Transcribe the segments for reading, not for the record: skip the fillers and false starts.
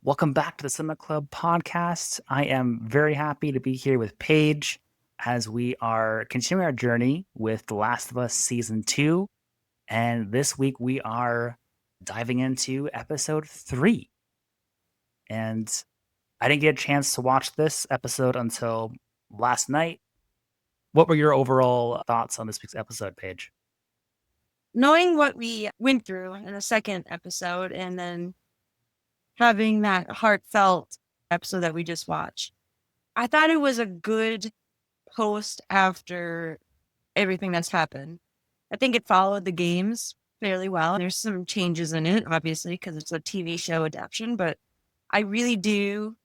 Welcome back to the Cinema Club podcast. I am very happy to be here with Paige as we are continuing our journey with The Last of Us Season 2. And this week we are diving into episode 3. And I didn't get a chance to watch this episode until last night. What were your overall thoughts on this week's episode, Paige? Knowing what we went through in the second episode and then having that heartfelt episode that we just watched, I thought it was a good post after everything that's happened. I think it followed the games fairly well. There's some changes in it, obviously, because it's a TV show adaptation, but I really do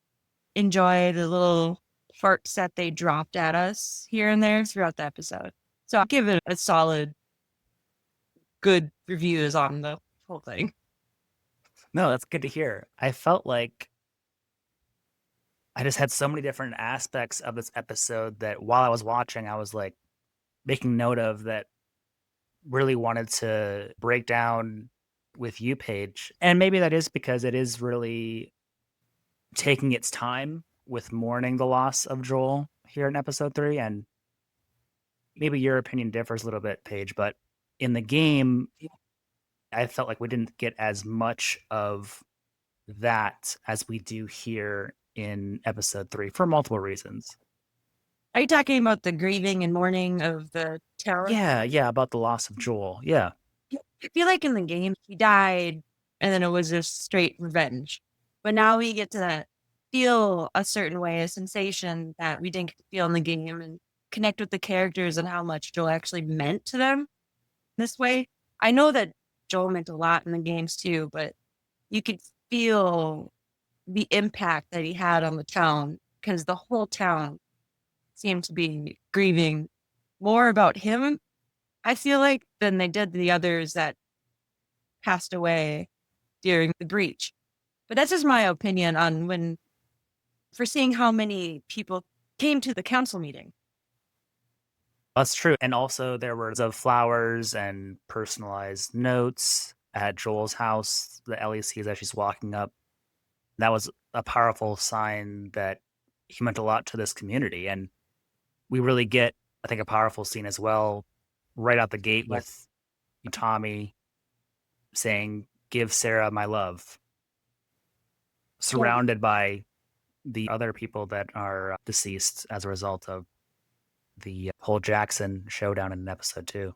enjoy the little farts that they dropped at us here and there throughout the episode. So I'll give it a solid, good reviews on the whole thing. No, that's good to hear. I felt like I just had so many different aspects of this episode that while I was watching, I was like making note of that really wanted to break down with you, Paige. And maybe that is because it is really taking its time with mourning the loss of Joel here in episode 3. And maybe your opinion differs a little bit, Paige, but in the game, I felt like we didn't get as much of that as we do here in episode 3 for multiple reasons. Are you talking about the grieving and mourning of the tower? Yeah, about the loss of Joel. Yeah. I feel like in the game, he died and then it was just straight revenge. But now we get to feel a certain way, a sensation that we didn't feel in the game and connect with the characters and how much Joel actually meant to them this way. I know that Joel meant a lot in the games too, but you could feel the impact that he had on the town because the whole town seemed to be grieving more about him, I feel like, than they did the others that passed away during the breach. But that's just my opinion on when, for seeing how many people came to the council meeting. That's true. And also there were of flowers and personalized notes at Joel's house that Ellie sees as she's walking up. That was a powerful sign that he meant a lot to this community. And we really get, I think, a powerful scene as well right out the gate with Tommy saying, "Give Sarah my love," surrounded by the other people that are deceased as a result of the whole Jackson showdown in episode 2.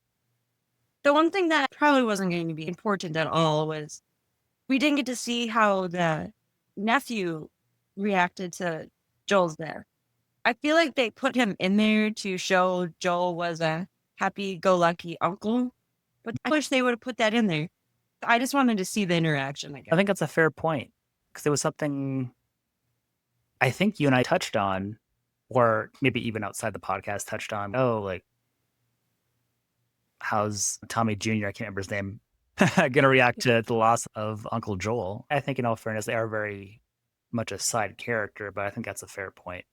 The one thing that probably wasn't going to be important at all was we didn't get to see how the nephew reacted to Joel's death. I feel like they put him in there to show Joel was a happy-go-lucky uncle, but I wish they would have put that in there. I just wanted to see the interaction, I guess. I think that's a fair point because it was something I think you and I touched on, or maybe even outside the podcast touched on. Oh, like, how's Tommy Jr., I can't remember his name, going to react to the loss of Uncle Joel? I think in all fairness, they are very much a side character, but I think that's a fair point.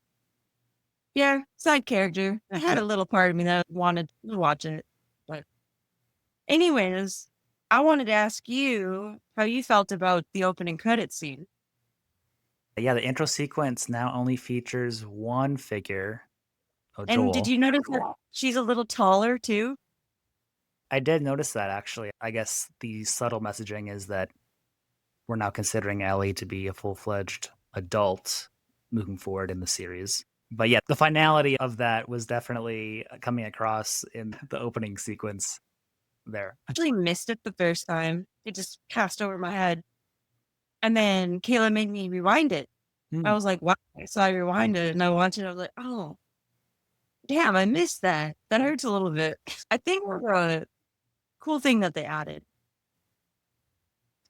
Yeah, side character. I had a little part of me that wanted to watch it. But anyways, I wanted to ask you how you felt about the opening credits scene. Yeah, the intro sequence now only features one figure. Oh, And Joel. did you notice that she's a little taller too? I did notice that, actually. I guess the subtle messaging is that we're now considering Ellie to be a full-fledged adult moving forward in the series. But yeah, the finality of that was definitely coming across in the opening sequence there. I actually missed it the first time. It just passed over my head. And then Kayla made me rewind it. I was like, wow. So I rewinded it and I watched it. I was like, oh, damn, I missed that. That hurts a little bit. I think a cool thing that they added.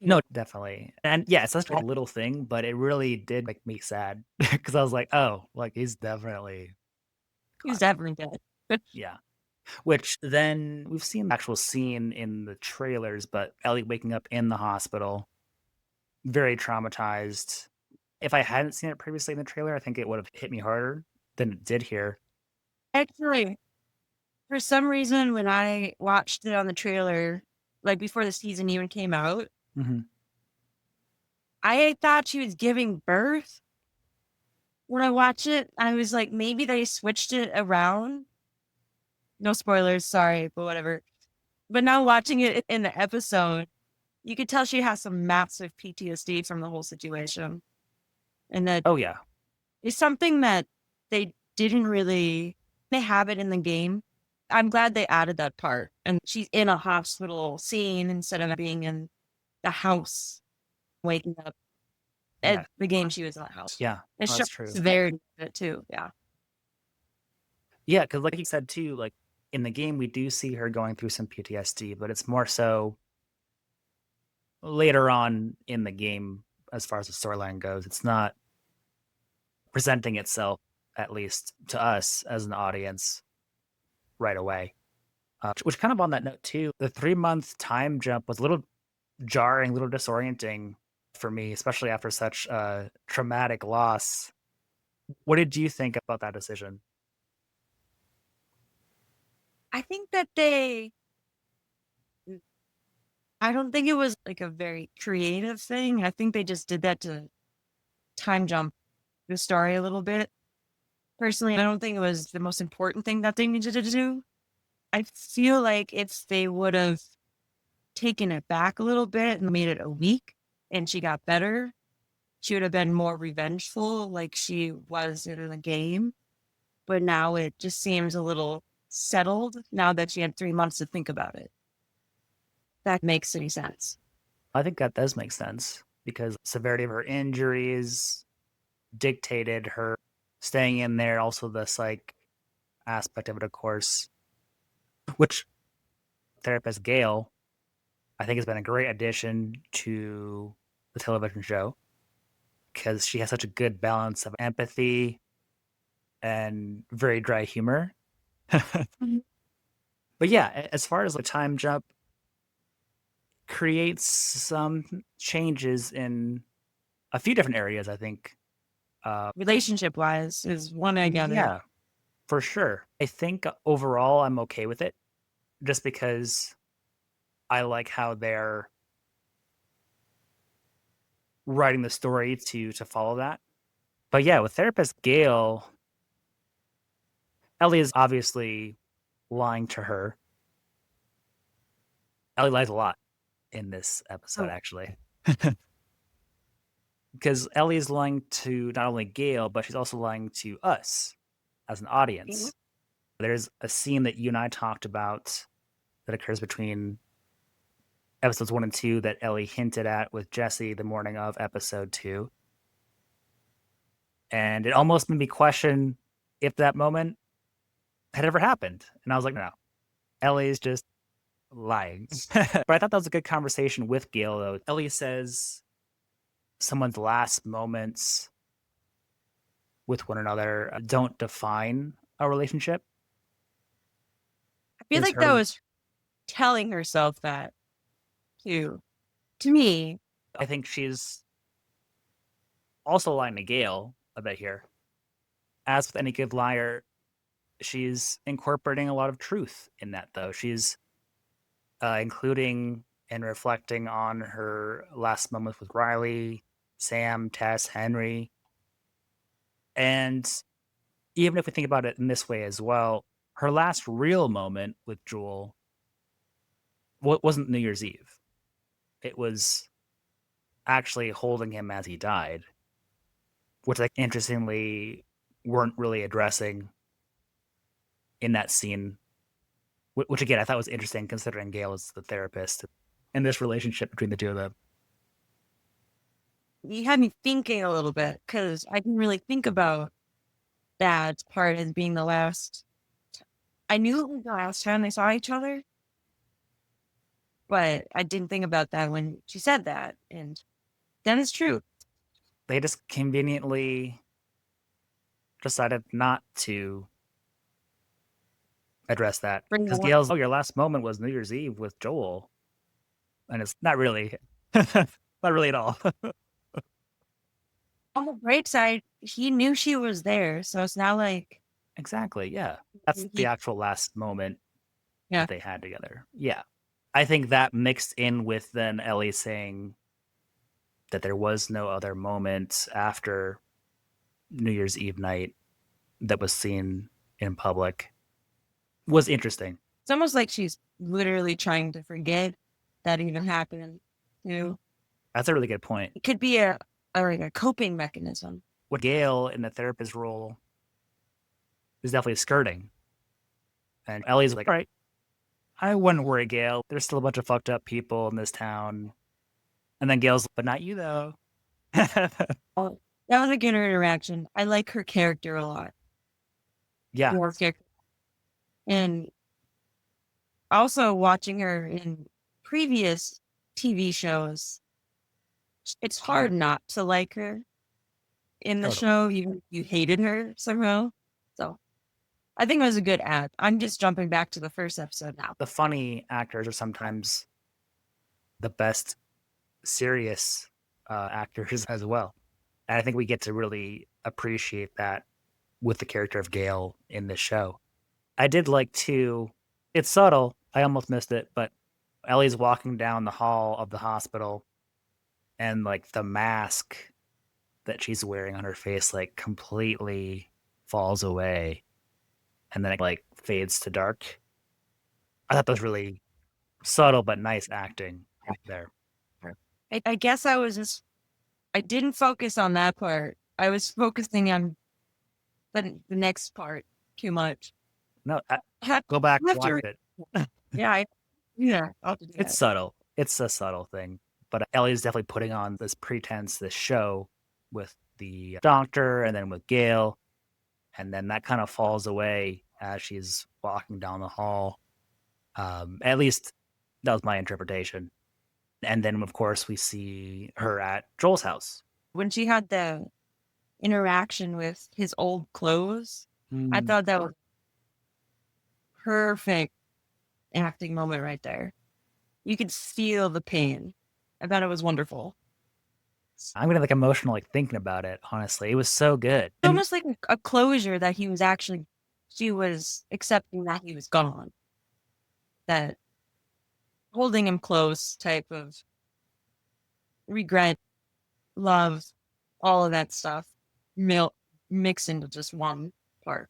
No, definitely. And yeah, it's such a little thing, but it really did make me sad because I was like, oh, like he's definitely dead. Yeah. Which then we've seen the actual scene in the trailers, but Ellie waking up in the hospital, very traumatized. If I hadn't seen it previously in the trailer, I think it would have hit me harder than it did here. Actually, for some reason, when I watched it on the trailer, like before the season even came out, I thought she was giving birth when I watched it. I was like, maybe they switched it around. No spoilers, sorry, but whatever. But now watching it in the episode, you could tell she has some massive PTSD from the whole situation. And that Oh yeah, is something that they didn't really they have it in the game. I'm glad they added that part. And she's in a hospital scene instead of being in the house waking up. At yeah, the game she was in the house. yeah. It Oh, shows that's true. the severity of it too. Yeah. Yeah, because like you said too, like in the game we do see her going through some PTSD, but it's more so later on in the game as far as the storyline goes. It's not presenting itself, at least to us as an audience, right away. Which kind of on that note too, the 3 month time jump was a little jarring, a little disorienting for me, especially after such a traumatic loss. What did you think about that decision? I think that I don't think it was like a very creative thing. I think they just did that to time jump the story a little bit. Personally, I don't think it was the most important thing that they needed to do. I feel like if they would have taken it back a little bit and made it a week and she got better, she would have been more revengeful like she was in the game. But now it just seems a little settled now that she had 3 months to think about it. That makes any sense. I think that does make sense because severity of her injuries dictated her staying in there. Also, the psych aspect of it, of course, which therapist Gail, I think, has been a great addition to the television show because she has such a good balance of empathy and very dry humor. Mhm. But yeah, as far as the time jump, creates some changes in a few different areas, I think. Relationship wise is one I gathered. Yeah, for sure. I think overall I'm okay with it just because I like how they're writing the story to follow that. But yeah, with therapist Gail, Ellie is obviously lying to her. Ellie lies a lot in this episode, Oh, actually, because Ellie is lying to not only Gail, but she's also lying to us as an yeah. audience. There's a scene that you and I talked about that occurs between episodes 1 and 2 that Ellie hinted at with Jesse the morning of episode 2. And it almost made me question if that moment had ever happened. And I was like, no, Ellie's just lying. But I thought that was a good conversation with Gail, though. Ellie says someone's last moments with one another don't define a relationship. I feel Is like her, that was telling herself that too. To me, I think she's also lying to Gail a bit here. As with any good liar, she's incorporating a lot of truth in that, though. She's including and reflecting on her last moments with Riley, Sam, Tess, Henry. And even if we think about it in this way as well, her last real moment with Jewel wasn't New Year's Eve. It was actually holding him as he died, which, like, interestingly, weren't really addressing in that scene. Which again, I thought was interesting considering Gail is the therapist and this relationship between the two of them. you had me thinking a little bit because I didn't really think about that part as being the last. I knew it was the last time they saw each other, but I didn't think about that when she said that. And that is true. They just conveniently decided not to address that Bring because that up. Gail's, oh, your last moment was New Year's Eve with Joel, and it's not really, not really at all. On the bright side, he knew she was there, so it's not like Exactly. Yeah, that's the he. actual last moment Yeah, that they had together. Yeah, I think that mixed in with then Ellie saying that there was no other moment after New Year's Eve night that was seen in public was interesting. It's almost like she's literally trying to forget that even happened, too. That's a really good point. It could be like a coping mechanism. What Gail in the therapist role is definitely skirting. And Ellie's like, all right, I wouldn't worry, Gail. There's still a bunch of fucked up people in this town. And then Gail's, but not you, though. Oh, that was a good interaction. I like her character a lot. Yeah. More character. And also watching her in previous TV shows, it's hard not to like her in the Totally. show. You hated her somehow. So I think it was a good ad. I'm just jumping back to the first episode now. The funny actors are sometimes the best serious actors as well. And I think we get to really appreciate that with the character of Gail in this show. I did like to, it's subtle. I almost missed it, but Ellie's walking down the hall of the hospital and like the mask that she's wearing on her face like completely falls away and then it like fades to dark. I thought that was really subtle but nice acting there. I guess I didn't focus on that part. I was focusing on the next part too much. No, I go back have watch to, it. yeah, I'll have to do It's that. subtle. It's a subtle thing. But Ellie's definitely putting on this pretense, this show with the doctor and then with Gail. And then that kind of falls away as she's walking down the hall. At least that was my interpretation. And then, of course, we see her at Joel's house. When she had the interaction with his old clothes, I thought that was perfect acting moment right there. You could feel the pain. I thought it was wonderful. I'm gonna like emotional like thinking about it. Honestly, it was so good. It's almost like a closure that she was accepting that he was gone. That holding him close type of regret, love, all of that stuff mixed into just one part.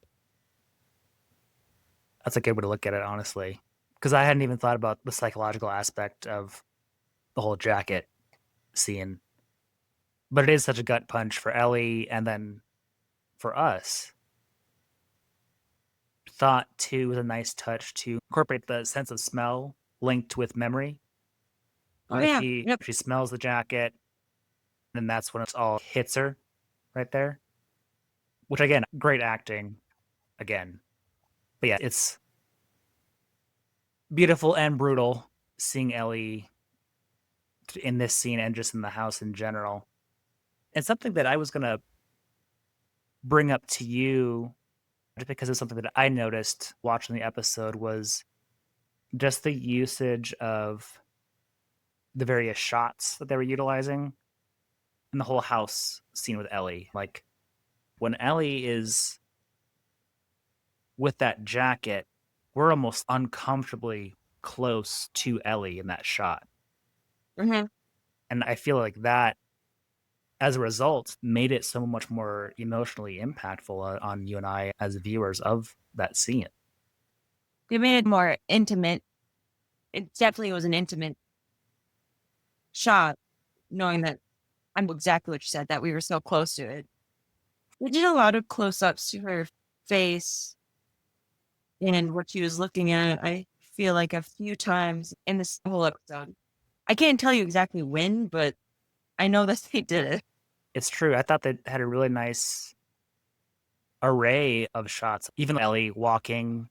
That's a good way to look at it, honestly, because I hadn't even thought about the psychological aspect of the whole jacket scene. But it is such a gut punch for Ellie, and then for us. Thought too was a nice touch to incorporate the sense of smell linked with memory. Oh yeah, yep. She smells the jacket, and that's when it all hits her right there. Which again, great acting again. But yeah, it's beautiful and brutal seeing Ellie in this scene and just in the house in general. And something that I was gonna bring up to you, just because it's something that I noticed watching the episode, was just the usage of the various shots that they were utilizing in the whole house scene with Ellie. Like when Ellie is with that jacket, we're almost uncomfortably close to Ellie in that shot. Mm-hmm. And I feel like that, as a result, made it so much more emotionally impactful on you and I as viewers of that scene. It made it more intimate. It definitely was an intimate shot, knowing that I'm exactly what you said, that we were so close to it. We did a lot of close-ups to her face and what she was looking at. I feel like a few times in this whole episode. I can't tell you exactly when, but I know that they did it. It's true. I thought they had a really nice array of shots. Even Ellie walking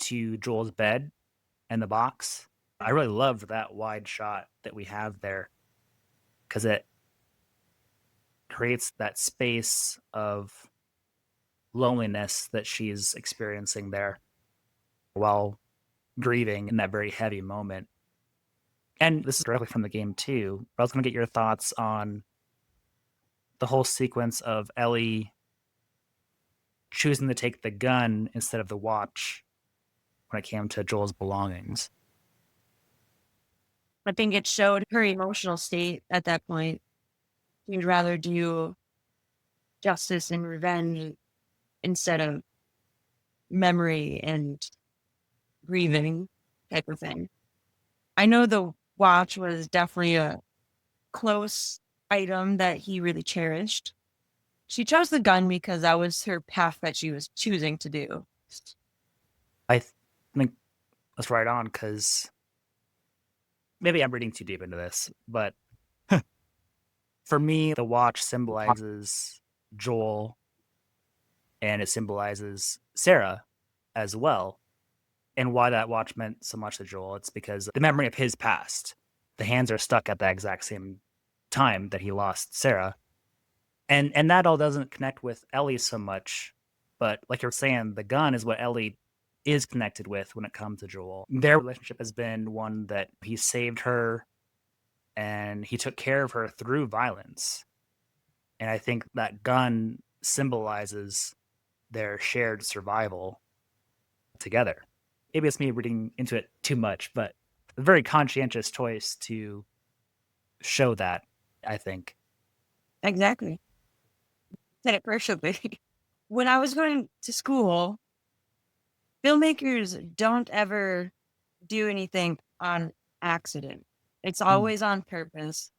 to Joel's bed and the box. I really loved that wide shot that we have there because it creates that space of loneliness that she's experiencing there while grieving in that very heavy moment. And this is directly from the game too. But I was going to get your thoughts on the whole sequence of Ellie choosing to take the gun instead of the watch when it came to Joel's belongings. I think it showed her emotional state at that point. You'd rather do justice and revenge instead of memory and grieving type of thing. I know the watch was definitely a close item that he really cherished. She chose the gun because that was her path that she was choosing to do. I think that's right on because maybe I'm reading too deep into this, but for me, the watch symbolizes Joel and it symbolizes Sarah as well. And why that watch meant so much to Joel, it's because the memory of his past. The hands are stuck at the exact same time that he lost Sarah. And that all doesn't connect with Ellie so much. But like you're saying, the gun is what Ellie is connected with when it comes to Joel. Their relationship has been one that he saved her and he took care of her through violence. And I think that gun symbolizes their shared survival together. Maybe it's me reading into it too much, but a very conscientious choice to show that, I think. Exactly. Said it perfectly. When I was going to school, filmmakers don't ever do anything on accident. It's Mm. always on purpose.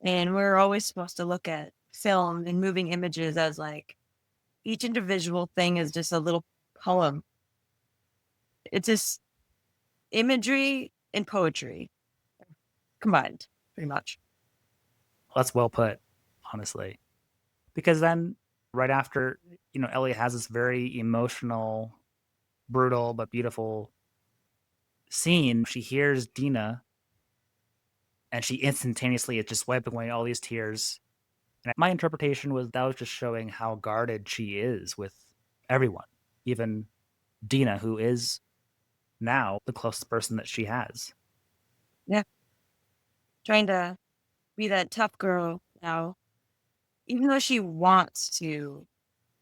And we're always supposed to look at film and moving images as like each individual thing is just a little poem. It's just imagery and poetry combined, pretty much. That's well put, honestly. Because then, right after, Ellie has this very emotional, brutal, but beautiful scene. She hears Dina and she instantaneously is just wiping away all these tears. And my interpretation was that was just showing how guarded she is with everyone, even Dina, who is now the closest person that she has. Yeah. Trying to be that tough girl now. Even though she wants to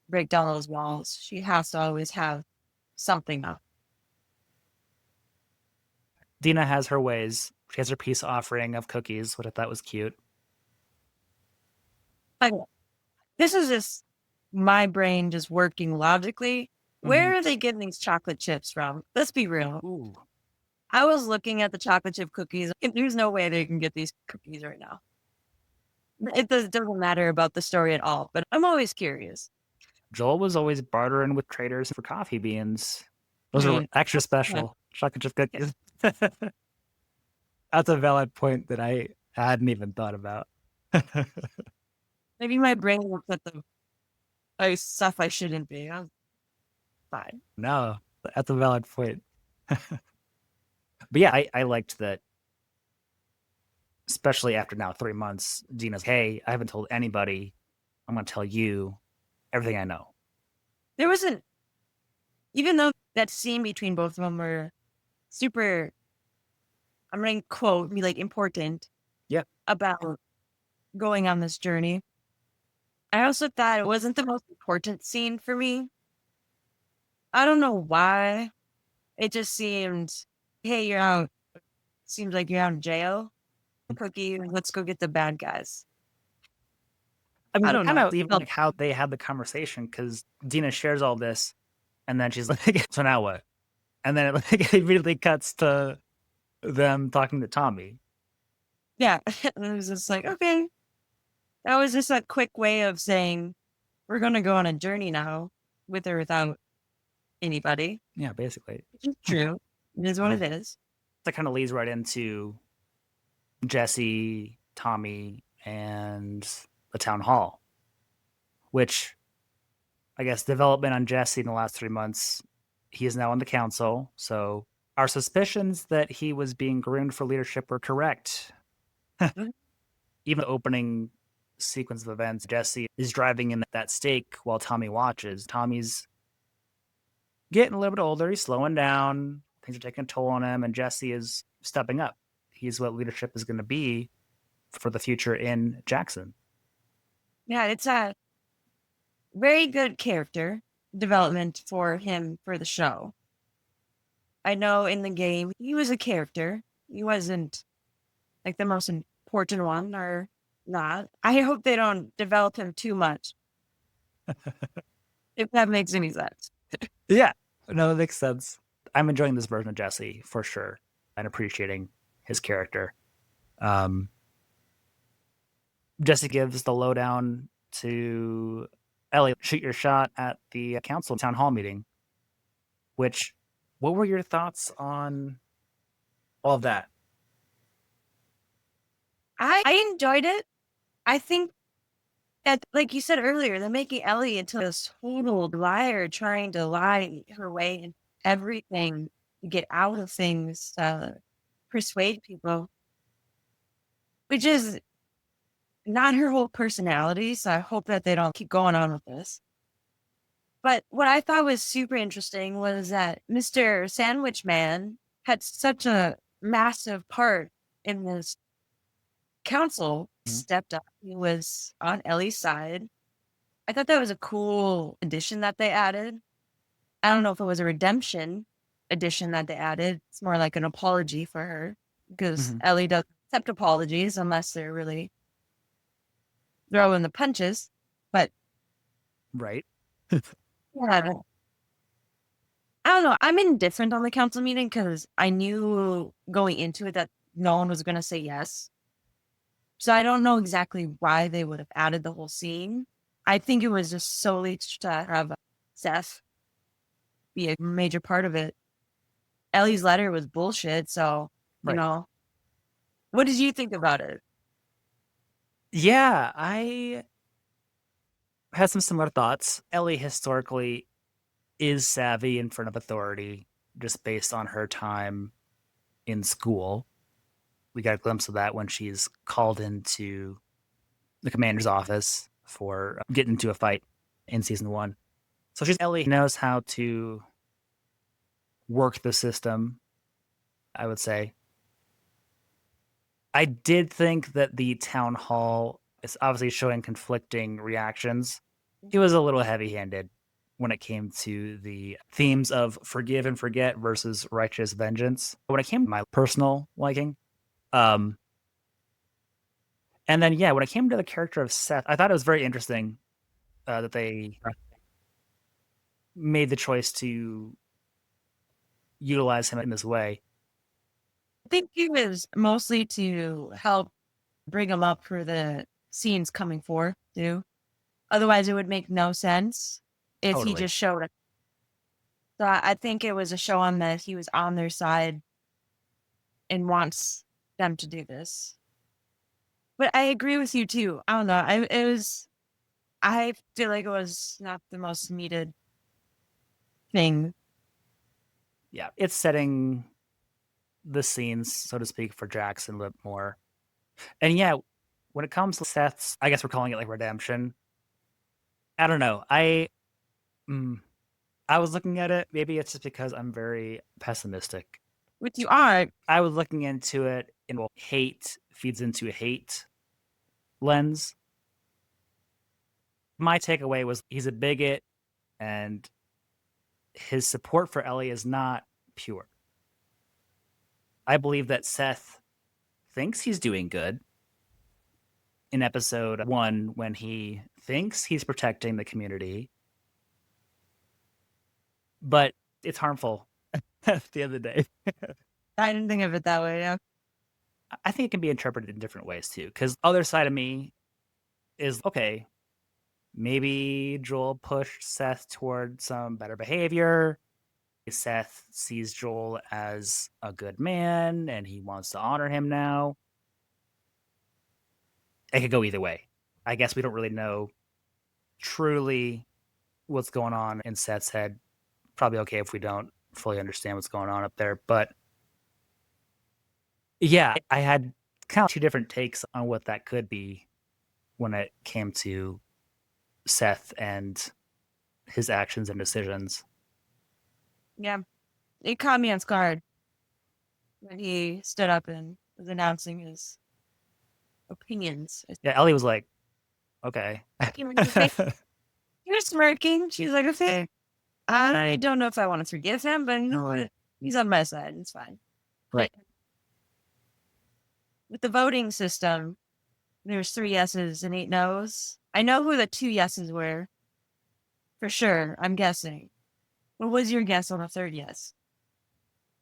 break down those walls, she has to always have something up. Dina has her ways. She has her peace offering of cookies, which I thought was cute. Like, this is just my brain just working logically. Mm-hmm. Where are they getting these chocolate chips from? Let's be real. Ooh. I was looking at the chocolate chip cookies. There's no way they can get these cookies right now. Doesn't matter about the story at all, but I'm always curious. Joel was always bartering with traders for coffee beans. I Those are mean, extra yeah, special chocolate chip yeah. cookies. That's a valid point that I hadn't even thought about. Maybe my brain looks at the stuff I shouldn't be. I'm fine. No, that's a valid point. But yeah, I liked that, especially after now 3 months. Dina's, hey, I haven't told anybody. I'm going to tell you everything I know. There wasn't, even though that scene between both of them were super, I'm going to quote, me like important Yeah. about going on this journey. I also thought it wasn't the most important scene for me. I don't know why. It just seemed, hey, you're out. Seems like you're out of jail. Cookie, let's go get the bad guys. I I mean, don't kind know. of even like how they had the conversation because Dina shares all this and then she's like, so now what? And then it like immediately cuts to them talking to Tommy. Yeah. And it was just like, okay. That was just a quick way of saying, we're going to go on a journey now with or without anybody. Yeah, basically. Which is true. It is what it is. That kind of leads right into Jesse, Tommy, and the town hall, which I guess development on Jesse in the last 3 months. He is now on the council. So our suspicions that he was being groomed for leadership were correct. Mhm. Even the opening sequence of events, Jesse is driving in that stake while Tommy watches. Tommy's getting a little bit older. He's slowing down. Things are taking a toll on him, and Jesse is stepping up. He's what leadership is going to be for the future in Jackson. Yeah, it's a very good character development for him for the show. I know in the game, he was a character. He wasn't like the most important one or not. I hope they don't develop him too much, if that makes any sense. Yeah. No, that makes sense. I'm enjoying this version of Jesse for sure and appreciating his character. Um, Jesse gives the lowdown to Ellie, shoot your shot at the council town hall meeting, which, what were your thoughts on all of that? I enjoyed it. I think that, like you said earlier, they're making Ellie into this total liar, trying to lie her way in everything to get out of things, persuade people, which is not her whole personality. So I hope that they don't keep going on with this. But what I thought was super interesting was that Mr. Sandwich Man had such a massive part in this council, Mhm. stepped up. He was on Ellie's side. I thought that was a cool addition that they added. I don't know if it was a redemption addition that they added. It's more like an apology for her because Mhm. Ellie doesn't accept apologies unless they're really throwing the punches. But Right. yeah, I don't know. I'm indifferent on the council meeting because I knew going into it that no one was going to say yes. So I don't know exactly why they would have added the whole scene. I think it was just solely to have Seth be a major part of it. Ellie's letter was bullshit. So, you Right. know, what did you think about it? Yeah, I had some similar thoughts. Ellie historically is savvy in front of authority just based on her time in school. We got a glimpse of that when she's called into the commander's office for getting into a fight in season one. So she's Ellie knows how to work the system, I would say. I did think that the town hall is obviously showing conflicting reactions. It was a little heavy handed when it came to the themes of forgive and forget versus righteous vengeance. When it came to my personal liking, um, and then yeah, when it came to the character of Seth, I thought it was very interesting that they made the choice to utilize him in this way. I think it was mostly to help bring him up for the scenes coming forth, too. Otherwise, it would make no sense if he Totally. just showed up. So I think it was a show on that he was on their side and wants them to do this. But I agree with you too. I don't know. I feel like it was not the most needed thing. Yeah, it's setting the scenes, so to speak, for Jackson a little bit more. And yeah, when it comes to Seth's, I guess we're calling it like redemption. I don't know. Mm, I was looking at it. Maybe it's just because I'm very pessimistic. Which you are. I was looking into it, and well, hate feeds into hate lens. My takeaway was he's a bigot, and his support for Ellie is not pure. I believe that Seth thinks he's doing good in episode one when he thinks he's protecting the community, but it's harmful at the end of the day. I didn't think of it that way. Yeah. I think it can be interpreted in different ways too. Because other side of me is okay. Maybe Joel pushed Seth toward some better behavior. Seth sees Joel as a good man and he wants to honor him now. It could go either way. I guess we don't really know truly what's going on in Seth's head. Probably okay if we don't fully understand what's going on up there. But yeah, I had kind of two different takes on what that could be when it came to Seth and his actions and decisions. Yeah. It caught me on guard when he stood up and was announcing his opinions. Yeah, Ellie was like, okay. He was like, "Okay." He was smirking. She was like, okay. I don't know if I want to forgive him, but you know what? He's on my side. It's fine. Right. With the voting system, There's 3 yeses and 8 nos. I know who the 2 yeses were, for sure, I'm guessing. What was your guess on the 3rd yes?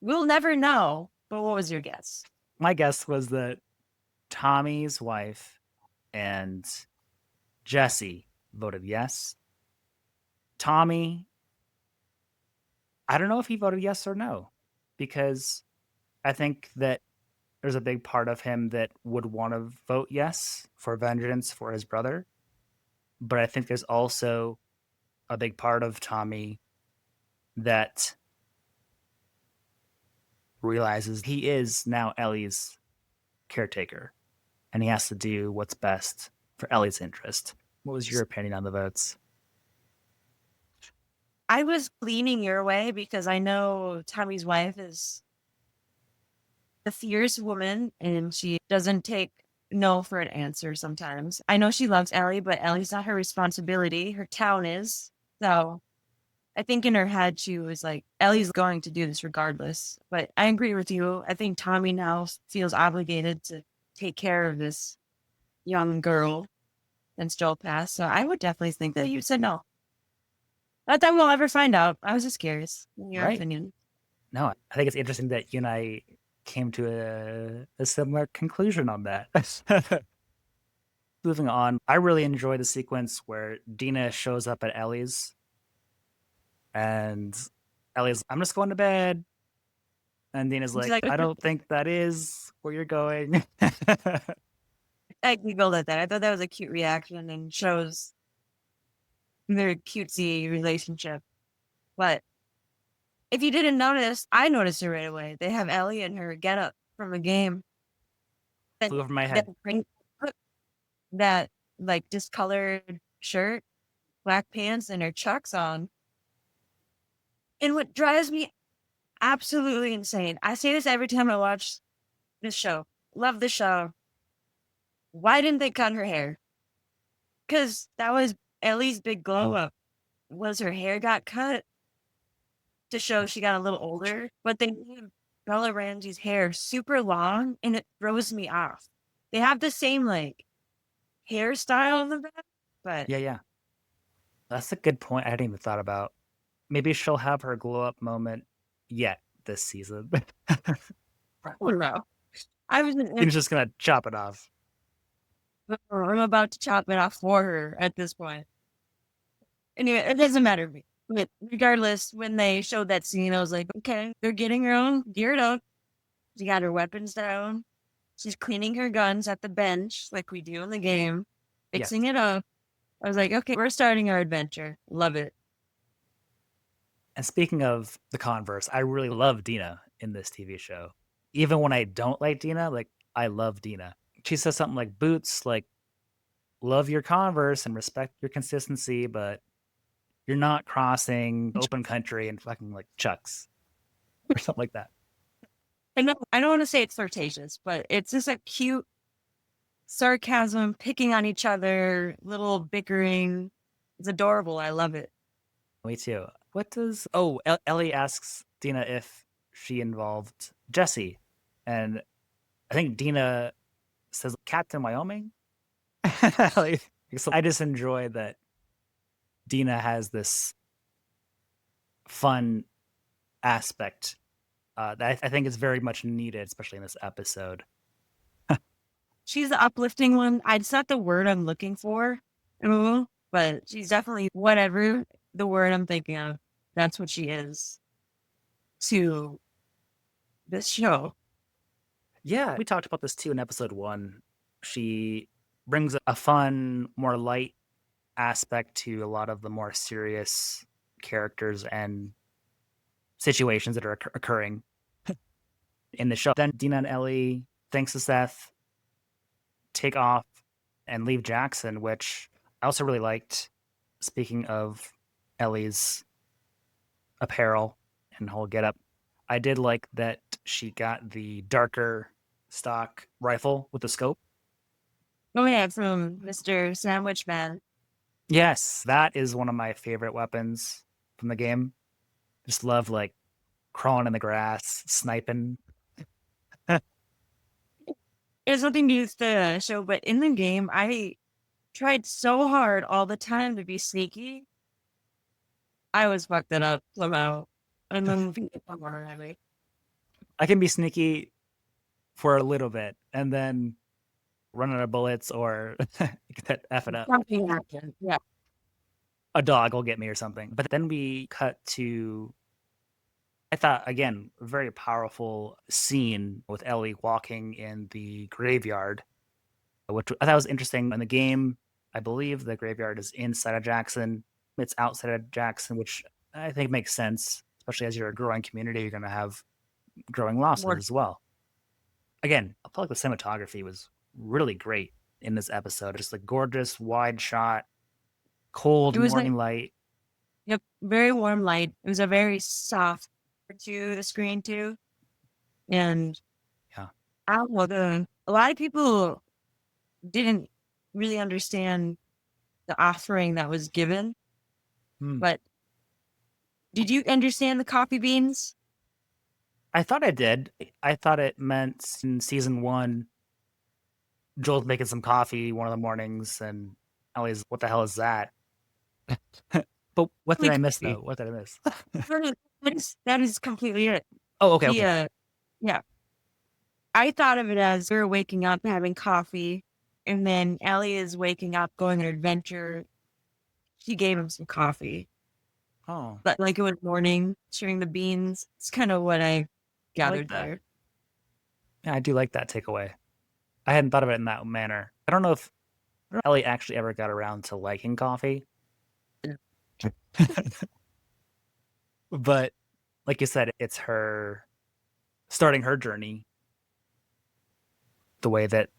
We'll never know, but what was your guess? My guess was that Tommy's wife and Jesse voted yes. Tommy, I don't know if he voted yes or no, because I think that there's a big part of him that would want to vote yes for vengeance for his brother. But I think there's also a big part of Tommy that realizes he is now Ellie's caretaker and he has to do what's best for Ellie's interest. What was your opinion on the votes? I was leaning your way because I know Tommy's wife is a fierce woman and she doesn't take no for an answer sometimes. I know she loves Ellie, but Ellie's not her responsibility. Her town is. So I think in her head, she was like, Ellie's going to do this regardless. But I agree with you. I think Tommy now feels obligated to take care of this young girl since Joel passed. So I would definitely think that you said no. Not that we'll ever find out. I was just curious. Your Right. opinion. No, I think it's interesting that you and I came to a similar conclusion on that. Moving on, I really enjoy the sequence where Dina shows up at Ellie's and Ellie's, I'm just going to bed. And Dina's She's like, like, I don't think that is where you're going. I giggled at that. I thought that was a cute reaction and shows their cutesy relationship. But if you didn't notice, I noticed it right away. They have Ellie in her getup from a game. Then Flew over my that head. put that like discolored shirt, black pants, and her chucks on. And what drives me absolutely insane, I say this every time I watch this show. Love the show. Why didn't they cut her hair? Because that was Ellie's big glow up. Was her hair got cut to show she got a little older, but they made Bella Ramsey's hair super long and it throws me off. They have the same like hairstyle in the back, but Yeah, yeah. That's a good point. I hadn't even thought about. Maybe she'll have her glow up moment yet this season. I don't know. I was He's just gonna chop it off. I'm about to chop it off for her at this point. Anyway, it doesn't matter to me. But regardless, when they showed that scene, I was like, okay, they're getting her own geared up. She got her weapons down. She's cleaning her guns at the bench like we do in the game, Yes. fixing it up. I was like, okay, we're starting our adventure. Love it. And speaking of the converse, I really love Dina in this TV show. Even when I don't like Dina, like I love Dina. She says something like boots, like love your converse and respect your consistency, but you're not crossing open country and fucking like chucks or something like that. And I don't want to say it's flirtatious, but it's just a cute sarcasm, picking on each other, little bickering. It's adorable. I love it. Me too. What does Ellie asks Dina if she involved Jesse, and I think Dina says Captain Wyoming. Like, so I just enjoy that Dina has this fun aspect that I think is very much needed, especially in this episode. She's the uplifting one. It's not the word I'm looking for, but she's definitely whatever the word I'm thinking of. That's what she is to this show. Yeah, we talked about this too in episode 1. She brings a fun, more light aspect to a lot of the more serious characters and situations that are occurring in the show. Then Dina and Ellie, thanks to Seth, take off and leave Jackson, which I also really liked. Speaking of Ellie's apparel and whole getup, I did like that she got the darker stock rifle with the scope. Oh yeah, from Mr. Sandwich Man. Yes, that is one of my favorite weapons from the game. Just love like crawling in the grass, sniping. has nothing to do with the show, but in the game, I tried so hard all the time to be sneaky. I was fucked it up somehow. And then people come at me. I can be sneaky for a little bit and then run out of bullets or F it up. Something happened. Yeah. A dog will get me or something. But then we cut to, I thought, again, a very powerful scene with Ellie walking in the graveyard, which I thought was interesting. In the game, I believe the graveyard is inside of Jackson. It's outside of Jackson, which I think makes sense, especially as you're a growing community, you're going to have growing losses More. as well. Again, I felt like the cinematography was really great in this episode. Just a gorgeous wide shot, cold It was like, morning light. yep, very warm light. It was a very soft to the screen too. And Yeah. I don't know, a lot of people didn't really understand the offering that was given. Hmm. But did you understand the coffee beans? I thought I did. I thought it meant in season one, Joel's making some coffee one of the mornings, and Ellie's, what the hell is that? But what did Like I miss coffee. though? What did I miss? No, no, that is completely it. Oh, okay, She okay. yeah. I thought of it as we're waking up having coffee, and then Ellie is waking up going on an adventure. She gave him some coffee. Oh, But like it was morning, sharing the beans. It's kind of what I I like gathered that. there. Yeah, I do like that takeaway. I hadn't thought of it in that manner. I don't know if Ellie actually ever got around to liking coffee, but like you said, it's her starting her journey the way that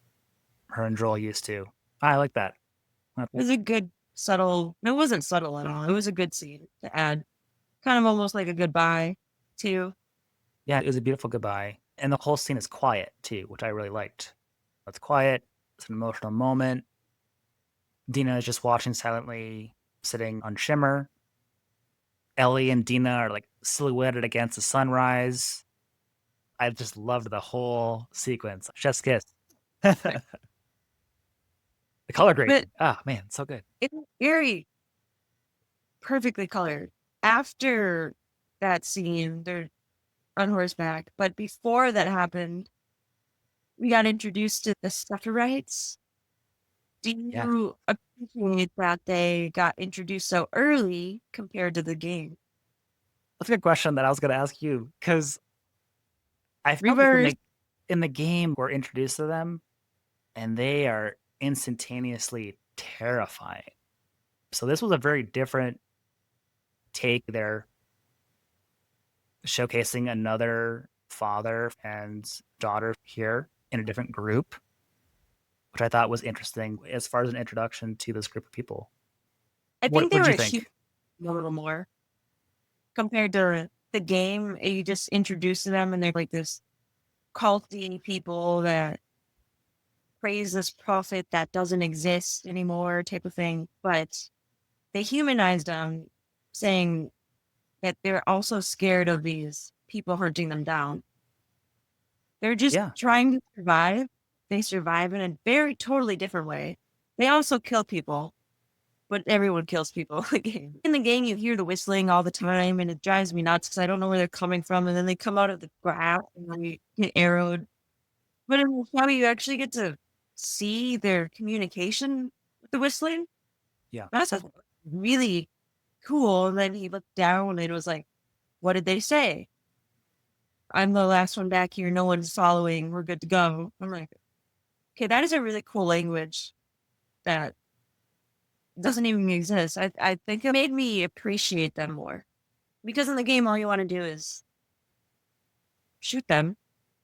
her and Joel used to. I like that. It was a good subtle. It wasn't subtle at all. It was a good scene to add, kind of almost like a goodbye too. Yeah, it was a beautiful goodbye. And the whole scene is quiet too, which I really liked. It's quiet, it's an emotional moment. Dina is just watching silently, sitting on Shimmer. Ellie and Dina are like silhouetted against the sunrise. I just loved the whole sequence. Chef's kiss. The color But grading. Ah, man, so good. it was very perfectly colored. After that scene, they're on horseback. But before that happened, we got introduced to the Setherites. Do Yeah. you appreciate that they got introduced so early compared to the game? That's a good question that I was going to ask you because I felt like Reverse. in the game we're introduced to them and they are instantaneously terrifying. So this was a very different take there, showcasing another father and daughter here in a different group, which I thought was interesting as far as an introduction to this group of people. I think What they did you were human think? a little more compared to the game. You just introduce them and they're like this culty people that praise this prophet that doesn't exist anymore type of thing. But they humanized them, saying that they're also scared of these people hunting them down. They're just Yeah, trying to survive. They survive in a very totally different way. They also kill people, but everyone kills people in the game. In the game, you hear the whistling all the time, and it drives me nuts because I don't know where they're coming from. And then they come out of the grass and then you get arrowed. But in the show, you actually get to see their communication with the whistling. yeah. That's really cool. And then he looked down and it was like, what did they say? I'm the last one back here. No one's following. We're good to go. I'm like, okay, that is a really cool language that doesn't even exist. I think it made me appreciate them more because in the game, all you want to do is shoot them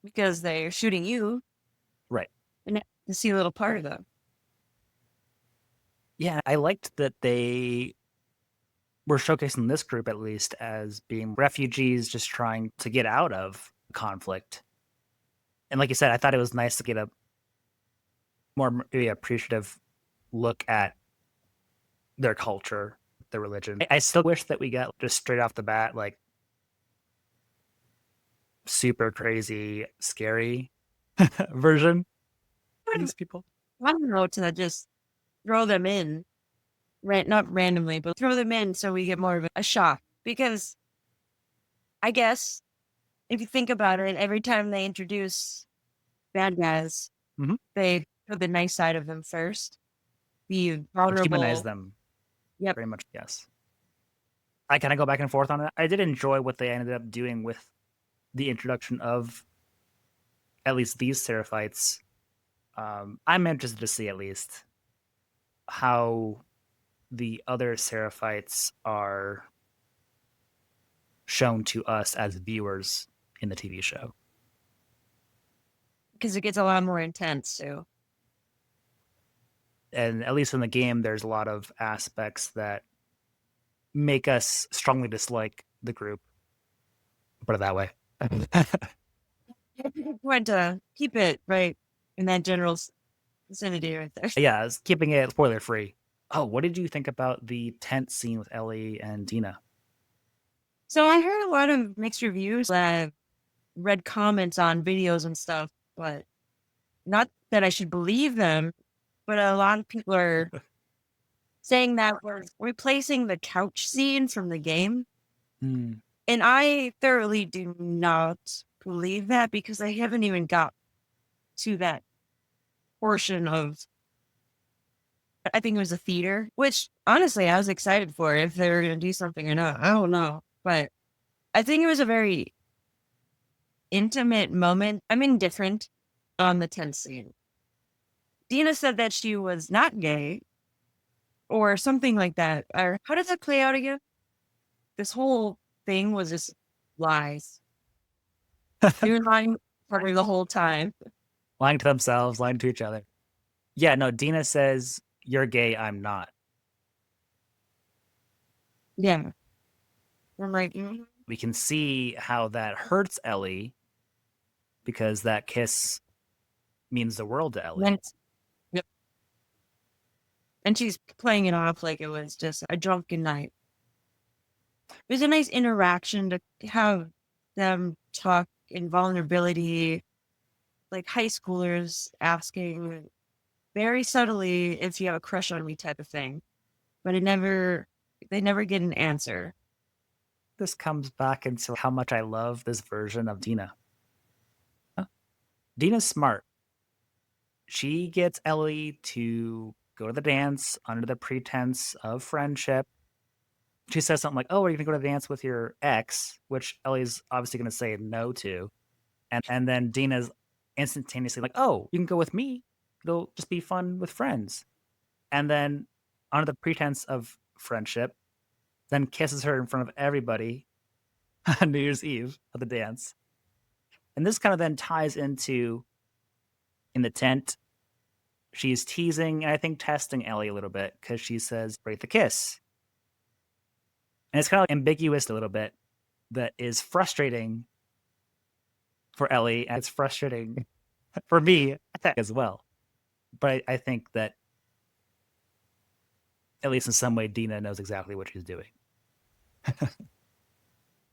because they're shooting you Right. and to see a little part of them. Yeah, I liked that they were showcasing this group at least as being refugees just trying to get out of conflict. And like you said, I thought it was nice to get a more maybe appreciative look at their culture, their religion. I still wish that we got just straight off the bat, like super crazy, scary version. these people. I don't know to just throw them in, not randomly, but throw them in so we get more of a shock. Because I guess if you think about it, every time they introduce bad guys, Mhm. they put the nice side of them first, the Humanize vulnerable. them Yep. very much, yes. I kinda go back and forth on it. I did enjoy what they ended up doing with the introduction of at least these Seraphites. I'm interested to see at least how the other Seraphites are shown to us as viewers in the TV show. Because it gets a lot more intense too. And at least in the game, there's a lot of aspects that make us strongly dislike the group. Put it that way. Want to keep it right in that general vicinity right there. Yeah, it's keeping it spoiler free. Oh, what did you think about the tent scene with Ellie and Dina? So I heard a lot of mixed reviews. I've read comments on videos and stuff, but not that I should believe them. But a lot of people are saying that we're replacing the couch scene from the game. Hmm. And I thoroughly do not believe that because I haven't even got to that portion of, I think it was a theater, which honestly I was excited for if they were going to do something or not. I don't know. But I think it was a very intimate moment. I'm indifferent on the tent scene. Dina said that she was not gay or something like that. Or how did that play out again? This whole thing was just lies. They were lying probably the whole time. Lying to themselves, lying to each other. Yeah, no, Dina says, "You're gay, I'm not." Yeah. I'm like, "Mhm." We can see how that hurts Ellie because that kiss means the world to And then Ellie. yep. And she's playing it off like it was just a drunken night. It was a nice interaction to have them talk in vulnerability, like high schoolers asking very subtly if you have a crush on me type of thing. But they never get an answer. This comes back into how much I love this version of Dina. Dina's smart. She gets Ellie to go to the dance under the pretense of friendship. She says something like, "Oh, are you gonna go to the dance with your ex?" Which Ellie's obviously gonna say no to. And then Dina's instantaneously like, "Oh, you can go with me. It'll just be fun with friends." And then under the pretense of friendship, then kisses her in front of everybody on New Year's Eve at the dance. And this kind of then ties into in the tent. She's teasing and I think testing Ellie a little bit because she says, "Break the kiss." And it's kind of ambiguous a little bit that is frustrating for Ellie. And it's frustrating for me as well. But I think that at least in some way, Dina knows exactly what she's doing.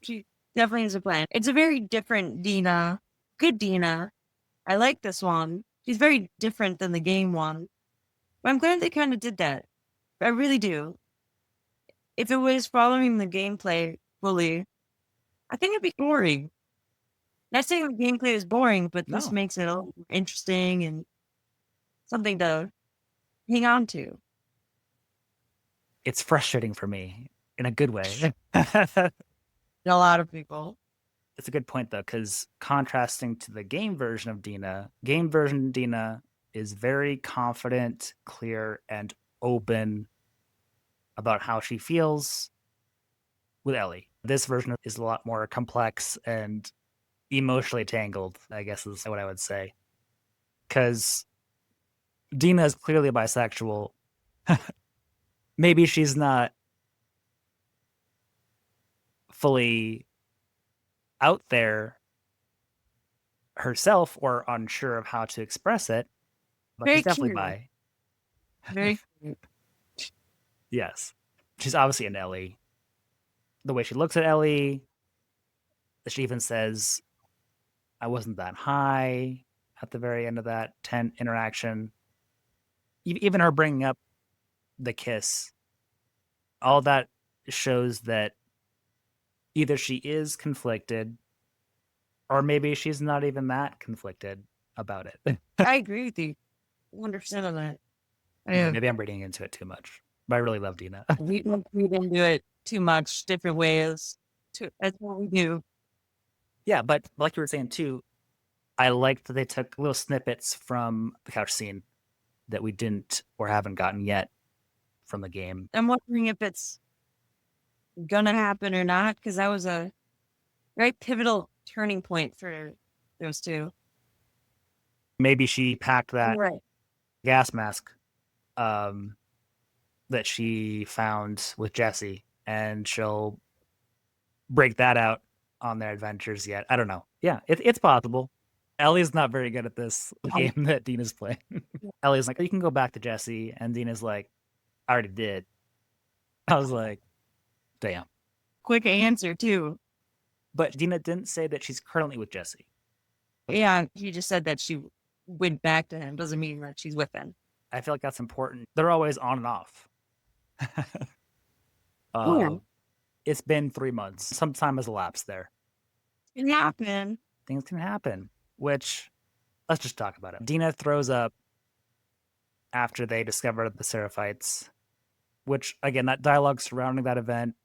She definitely has a plan. It's a very different Dina. Good Dina. I like this one. She's very different than the game one. But I'm glad they kind of did that. I really do. If it was following the gameplay fully, I think it'd be boring. Not saying the gameplay is boring, but this No, makes it a little interesting and something to hang on to. it's frustrating for me in a good way. It's A lot of people. a good point though, because contrasting to the game version Dina is very confident, clear, and open about how she feels with Ellie. This version is a lot more complex and emotionally tangled, I guess is what I would say. Because Dina is clearly bisexual. Maybe she's not fully out there herself or unsure of how to express it, but she's Very definitely cute. bi. Very cute. Yes. She's obviously an Ellie. The way she looks at Ellie, she even says, "I wasn't that high. at the very end of that tent interaction. Even her bringing up the kiss, all that shows that either she is conflicted or maybe she's not even that conflicted about it. I agree with you 100% on that. Yeah. Maybe I'm reading into it too much, but I really love Dina. We didn't do it too much, different ways. That's what we do. Yeah, but like you were saying too, I liked that they took little snippets from the couch scene that we didn't or haven't gotten yet from the game. I'm wondering if it's gonna happen or not, because that was a very pivotal turning point for those two. Maybe she packed that Right. gas mask um, that she found with Jesse, and she'll break that out on their adventures yet. I don't know. Yeah, it's possible. Ellie's not very good at this game that Dina's playing. Ellie's like, you can go back to Jesse, and Dina's like, I already did. I was like, damn. Quick answer too. But Dina didn't say that she's currently with Jesse. Yeah, he just said that she went back to him. Doesn't mean that she's with him. I feel like that's important. They're always on and off. Yeah. It's been 3 months. Some time has elapsed there. It happened. Things can happen, which let's just talk about it. Dina throws up after they discover the Seraphites, which, again, that dialogue surrounding that event,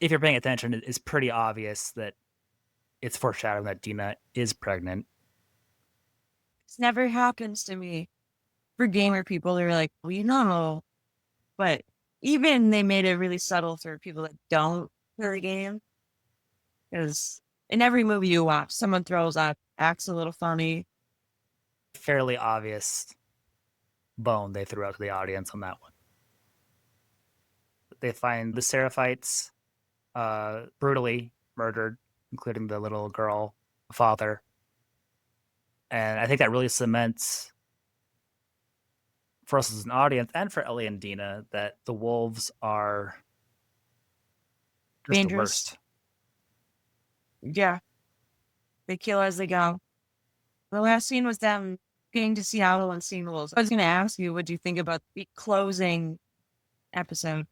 if you're paying attention, is pretty obvious that it's foreshadowing that Dina is pregnant. This never happens to me. For gamer people, they're like, well, you know, but even they made it really subtle for people that don't play the game. Because in every movie you watch, someone throws up, acts a little funny. Fairly obvious bone they threw out to the audience on that one. They find the Seraphites brutally murdered, including the little girl father. And I think that really cements for us as an audience and for Ellie and Dina that the wolves are just Dangerous. the worst. Yeah. They kill as they go. The last scene was them getting to Seattle and seeing the wolves. I was going to ask you, what do you think about the closing episode?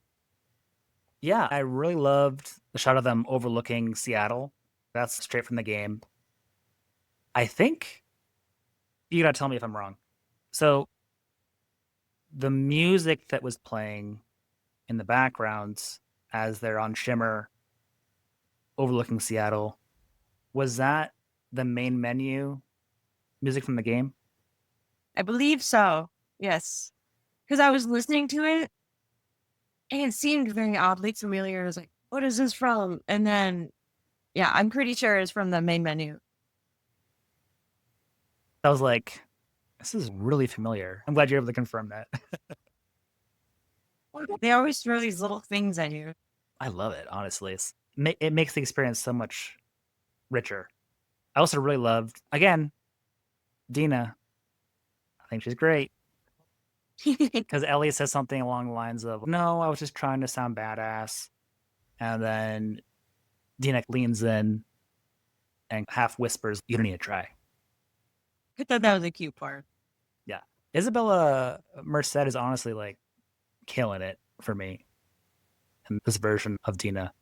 Yeah, I really loved the shot of them overlooking Seattle. That's straight from the game. I think you gotta tell me if I'm wrong. So the music that was playing in the backgrounds as they're on Shimmer overlooking Seattle, was that the main menu music from the game? I believe so. Yes. Because I was listening to it and it seemed very oddly familiar. I was like, what is this from? And then, yeah, I'm pretty sure it's from the main menu. I was like, this is really familiar. I'm glad you're able to confirm that. They always throw these little things at you. I love it, honestly. It makes the experience so much richer. I also really loved, again, Dina. I think she's great. Because Ellie says something along the lines of, no, I was just trying to sound badass. And then Dina leans in and half whispers, you don't need to try. I thought that was a cute part. Yeah. Isabella Merced is honestly like killing it for me in this version of Dina.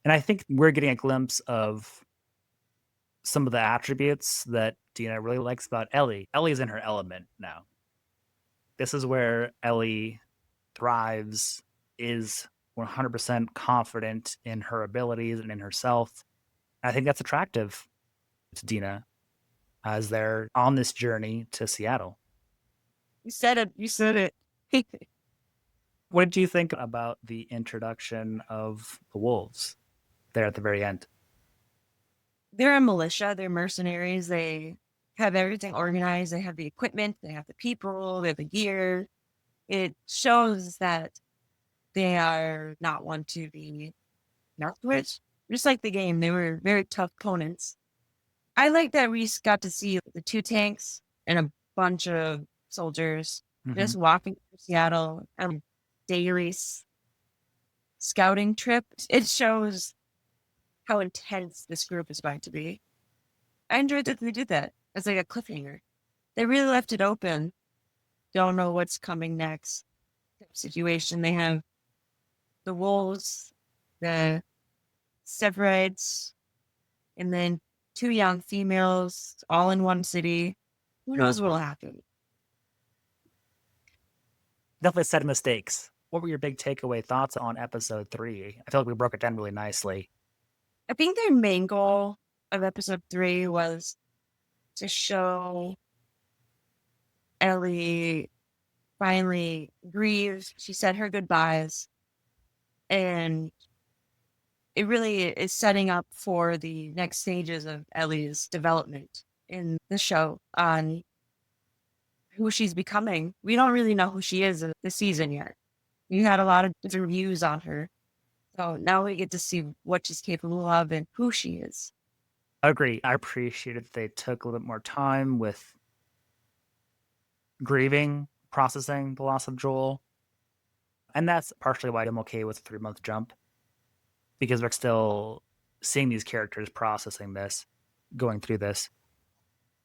And I think we're getting a glimpse of some of the attributes that Dina really likes about Ellie. Ellie's in her element now. This is where Ellie thrives, is 100% confident in her abilities and in herself. I think that's attractive to Dina as they're on this journey to Seattle. You said it. You said it. What did you think about the introduction of the wolves there at the very end? They're a militia. They're mercenaries. They have everything organized. They have the equipment. They have the people. They have the gear. It shows that they are not one to be messed with. Just like the game, they were very tough opponents. I like that we got to see the 2 tanks and a bunch of soldiers just walking through Seattle on a daily scouting trip. It shows how intense this group is going to be. I enjoyed that they did that. It's like a cliffhanger. They really left it open. Don't know what's coming next. Situation. They have the wolves, the separates, and then two young females all in one city. Who knows what'll happen? Definitely set of mistakes. What were your big takeaway thoughts on episode 3? I feel like we broke it down really nicely. I think their main goal of episode 3 was to show Ellie finally grieve. She said her goodbyes, and it really is setting up for the next stages of Ellie's development in the show on who she's becoming. We don't really know who she is in the season yet. We had a lot of different views on her. So now we get to see what she's capable of and who she is. I agree. I appreciated that they took a little bit more time with grieving, processing the loss of Joel. And that's partially why I'm okay with a 3-month jump, because we're still seeing these characters processing this, going through this.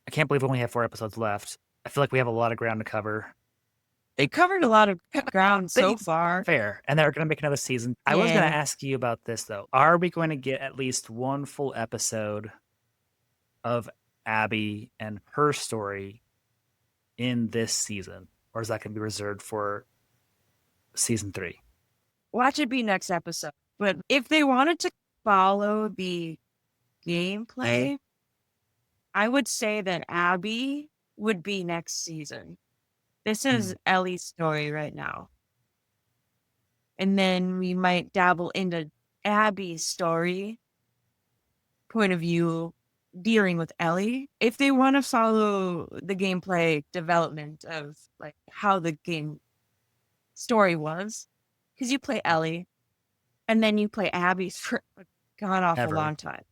I can't believe we only have 4 episodes left. I feel like we have a lot of ground to cover. They covered a lot of ground so far. Fair. And they're going to make another season. I was going to ask you about this, though. Are we going to get at least one full episode of Abby and her story in this season? Or is that going to be reserved for season 3? Watch it be next episode. But if they wanted to follow the gameplay, I would say that Abby would be next season. This is Ellie's story right now. And then we might dabble into Abby's story point of view dealing with Ellie. If they want to follow the gameplay development of like how the game story was, because you play Ellie and then you play Abby for a god awful long time.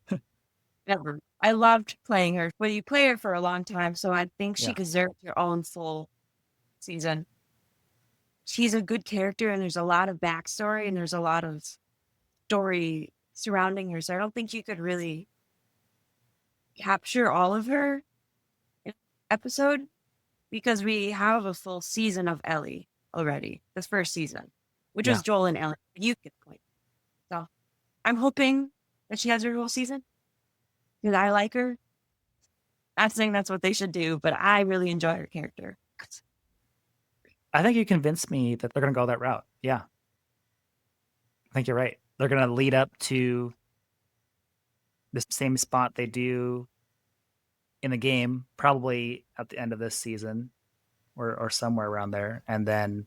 Never. I loved playing her, but you play her for a long time, so I think she deserves her own full season. She's a good character, and there's a lot of backstory, and there's a lot of story surrounding her. So I don't think you could really capture all of her in an episode, because we have a full season of Ellie already, this first season, which was Joel and Ellie. You get the point. So I'm hoping that she has her whole season, because I like her. Not saying that's what they should do, but I really enjoy her character. I think you convinced me that they're going to go that route. Yeah. I think you're right. They're going to lead up to the same spot they do in the game, probably at the end of this season or somewhere around there. And then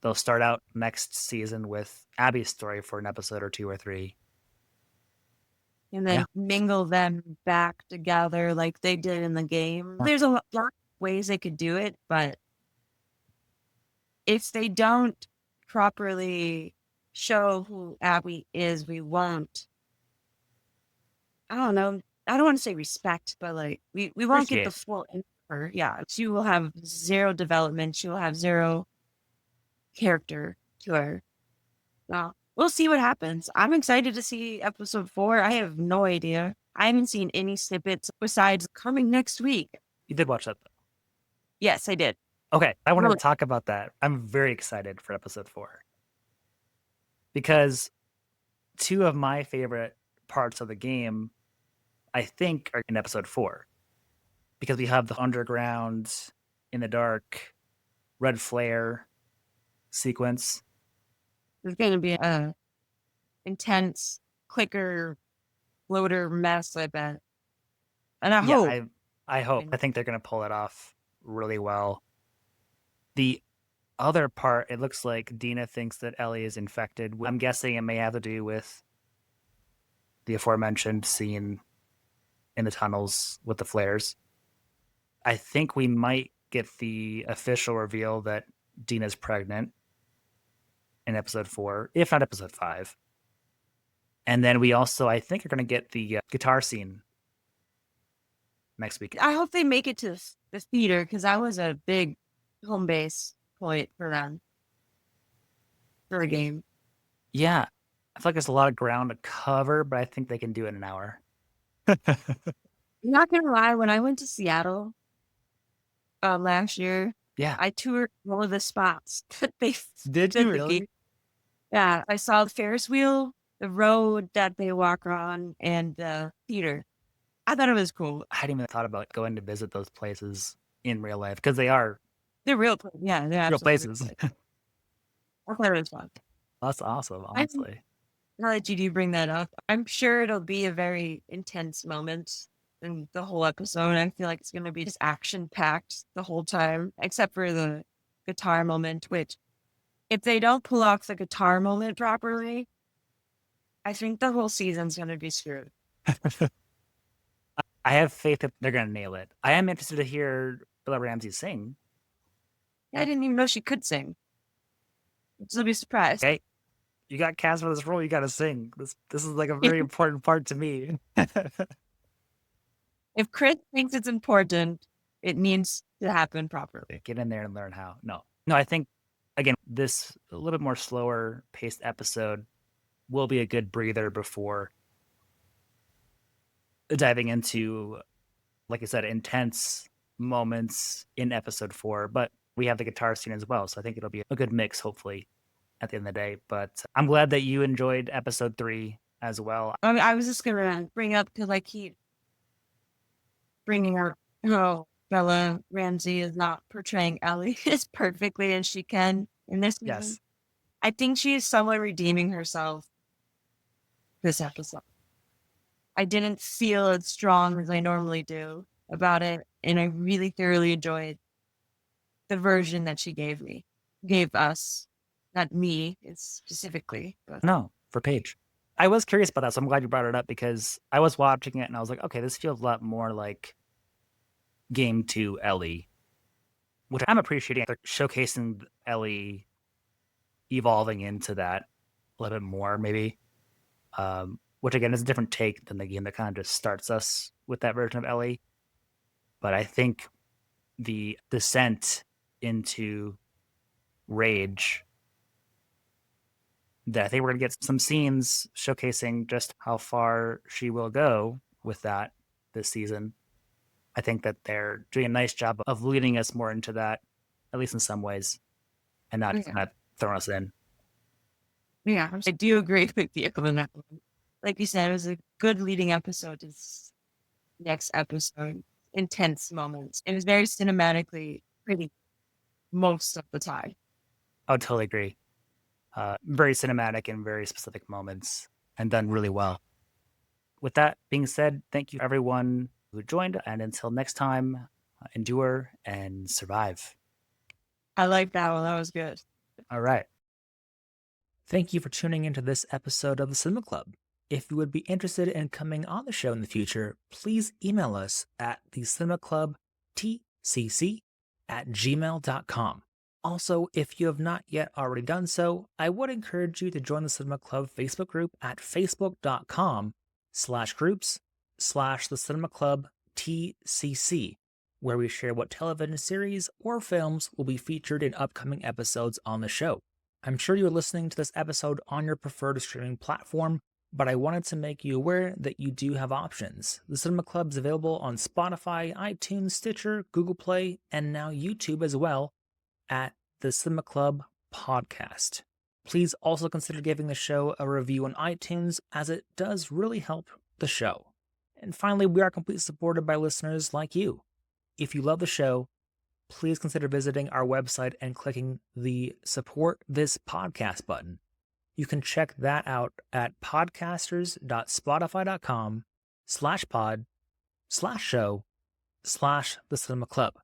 they'll start out next season with Abby's story for an episode or 2 or 3. And then mingle them back together like they did in the game. There's a lot of ways they could do it, but if they don't properly show who Abby is, we won't. I don't know. I don't want to say respect, but like we won't get the full info. Yeah, she will have zero development. She will have zero character to her. Well, we'll see what happens. I'm excited to see episode 4. I have no idea. I haven't seen any snippets besides coming next week. You did watch that, though? Yes, I did. Okay, I wanted to talk about that. I'm very excited for episode 4. Because 2 of my favorite parts of the game, I think, are in episode 4. Because we have the underground, in the dark, red flare sequence. There's going to be a intense clicker loader mess, I bet. And I hope. I hope. I think they're going to pull it off really well. The other part, it looks like Dina thinks that Ellie is infected. I'm guessing it may have to do with the aforementioned scene in the tunnels with the flares. I think we might get the official reveal that Dina's pregnant in episode 4, if not episode 5. And then we also, I think, are going to get the guitar scene next week. I hope they make it to the theater, because that was a big home base point for them for the game. Yeah. I feel like there's a lot of ground to cover, but I think they can do it in an hour. I'm not gonna lie, when I went to Seattle, last year, Yeah. I toured all of the spots that they Did you did the game. really? Yeah, I saw the Ferris wheel, the road that they walk on, and the theater. I thought it was cool. I hadn't even thought about going to visit those places in real life because they are They're real yeah, they're real absolutely real places. place. I thought it was fun. That's awesome, I honestly. Now that you do bring that up, I'm sure it'll be a very intense moment in the whole episode. I feel like it's gonna be just action packed the whole time, except for the guitar moment, which if they don't pull off the guitar moment properly, I think the whole season's gonna be screwed. I have faith that they're gonna nail it. I am interested to hear Bella Ramsey sing. Yeah, I didn't even know she could sing. I'll be surprised. Okay, you got cast for this role, you gotta sing. This is like a very important part to me. If Chris thinks it's important, it needs to happen properly. Get in there and learn how. No, I think again, this a little bit more slower paced episode will be a good breather before diving into, like I said, intense moments in episode 4. But we have the guitar scene as well, so I think it'll be a good mix, hopefully, at the end of the day. But I'm glad that you enjoyed episode 3 as well. I mean, I was just gonna bring up because I keep bringing up how Bella Ramsey is not portraying Ellie as perfectly as she can in this season. Yes. I think she is somewhat redeeming herself this episode. I didn't feel as strong as I normally do about it, and I really thoroughly enjoyed the version that she gave us, not me, it's specifically, but No, for Paige. I was curious about that, so I'm glad you brought it up because I was watching it and I was like, okay, this feels a lot more like Game 2 Ellie, which I'm appreciating. They're showcasing Ellie evolving into that a little bit more, maybe. Which again is a different take than the game that kind of just starts us with that version of Ellie. But I think the descent into rage, that I think we're gonna get some scenes showcasing just how far she will go with that this season. I think that they're doing a nice job of leading us more into that, at least in some ways, and not yeah. kind of throwing us in. Yeah, I do agree with you on that one. Like you said, it was a good leading episode to this next episode. Intense moments. It was very cinematically pretty most of the time. I would totally agree. Very cinematic in very specific moments and done really well. With that being said, thank you everyone who joined, and until next time, endure and survive. I like that one. That was good. All right. Thank you for tuning into this episode of the Cinema Club. If you would be interested in coming on the show in the future, please email us at thecinemaclubtcc@gmail.com. Also, if you have not yet already done so, I would encourage you to join the Cinema Club Facebook group at facebook.com/groups/thecinemaclubtcc, where we share what television series or films will be featured in upcoming episodes on the show. I'm sure you're listening to this episode on your preferred streaming platform, but I wanted to make you aware that you do have options. The Cinema Club is available on Spotify, iTunes, Stitcher, Google Play, and now YouTube as well at the Cinema Club Podcast. Please also consider giving the show a review on iTunes, as it does really help the show. And finally, we are completely supported by listeners like you. If you love the show, please consider visiting our website and clicking the Support This Podcast button. You can check that out at podcasters.spotify.com/pod/show/the Cinema Club.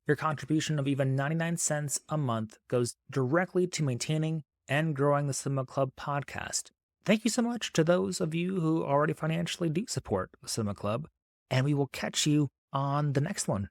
Your contribution of even 99 cents a month goes directly to maintaining and growing the Cinema Club podcast. Thank you so much to those of you who already financially do support the Cinema Club, and we will catch you on the next one.